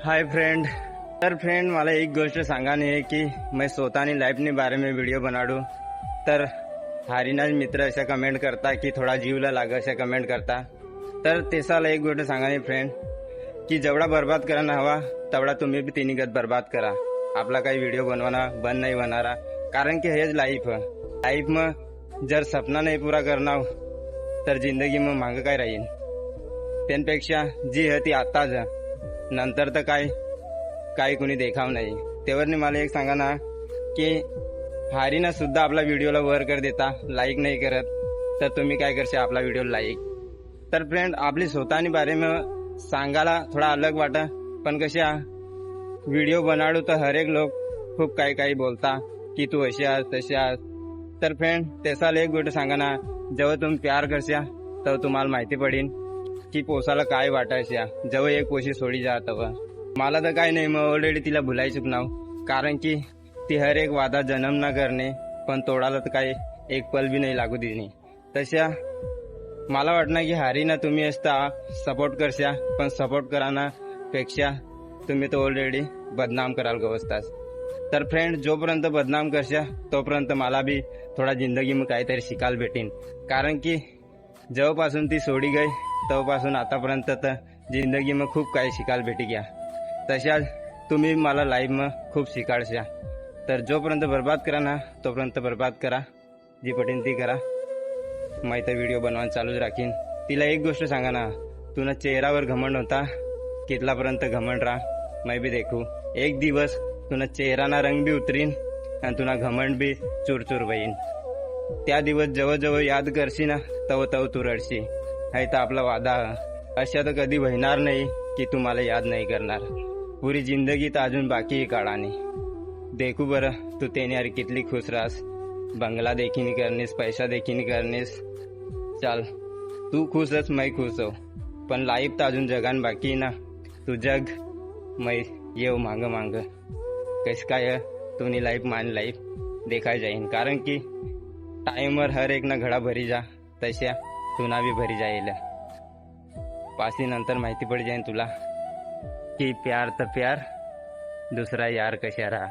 Hi friend. तर friend मला एक गोष्ट सांगानी है कि मैं स्वतःनी लाईफनी बारे में वीडियो बनाडू। तर हारीनाज मित्र अशा कमेंट करता की थोडा जीवला लाग अशा कमेंट करता। तर तेसाला एक गोष्ट सांगानी फ्रेंड की जेवढा बर्बाद करायला हवा तेवढा तुम्ही बी तिनिगत बर्बाद करा। आपला काही व्हिडिओ बनवाना बंद नाही होणारा, कारण की हेच लाईफ में जर सपना नाही पूरा करणार तर जिंदगी में मागं काय राहील। त्यांपेक्षा जी है ती आताच, नंतर तर काय कुणी देखाव नाही। तेवरनी मला एक सांगा ना की हारीना सुद्धा आपला व्हिडिओला वर कर देता, लाईक नाही करत, तर तुम्ही काय करशा आपला व्हिडिओ लाईक। तर फ्रेंड आपली स्वतःनी बारे में सांगायला थोडा अलग वाटा, पण कशा व्हिडिओ बनाडू तर हर एक लोक खूप काही बोलता की तू अशी आज तशी आज। तर फ्रेंड त्यासाला एक गोष्ट सांगा ना, जेव्हा तुम्ही प्यार करशा तेव्हा तुम्हाला माहिती पडेल की पोसाला काय वाटायच्या। जेव्हा एक पोशी सोडी जा तेव्हा मला तर काय नाही, मग ऑलरेडी तिला भुलाई चुकनाव, कारण की ती हर एक वादा जन्म ना करणे पण तोडाला तर काही एक पल भी नाही लागू देणे। तशा मला वाटणार की हारीना तुम्ही असता सपोर्ट करशा, पण सपोर्ट कराना पेक्षा तुम्ही तो ऑलरेडी बदनाम कराल गवसतास। तर फ्रेंड जोपर्यंत बदनाम करशा तोपर्यंत मला भी थोडा जिंदगी में काहीतरी शिकायला भेटेन, कारण की जेव्हापासून ती सोडी गई तेव्हापासून आतापर्यंत तर जिंदगी में खूप काही शिकायला भेटी गया। तशाच तुम्ही मला लाईफ में खूप शिकाळशा। तर जोपर्यंत बर्बाद करा ना तोपर्यंत बर्बाद करा, जी पटेन ती करा। मैं तर व्हिडिओ बनवायला चालूच राखीन। तिला एक गोष्ट सांगा ना, तुना चेहरावर घमंड होता, कितलापर्यंत घमंड राहा मैं भी देखू। एक दिवस तुना चेहराना रंग भी उतरीन आणि तुना घमंड भी चूर होईन। त्या दिवस जवळ याद करशी ना तव तू रडशी। है तर आपला वादा, अशा तर कधी होणार नाही की तू मला याद नाही करणार। पुरी जिंदगी तर अजून बाकी काळाने देखू बरं तू तेने यार कितली खुश राहस। बंगला देखील करनीस, पैसा देखील करनीस, चाल तू खुशच मैं खुश हो, पण लाईफ तर अजून जगान बाकी ना। तू जग मैं येऊ मांग कस काय तुनी लाईफ मान लाईफ देखाय जाईन, कारण की टाइमवर हर एक ना घडा भरी जा, तशा तुना भी भरी जाईल। पासी नंतर माहिती पड जाईन तुला की प्यार तर प्यार, दुसरा यार कशा रहा।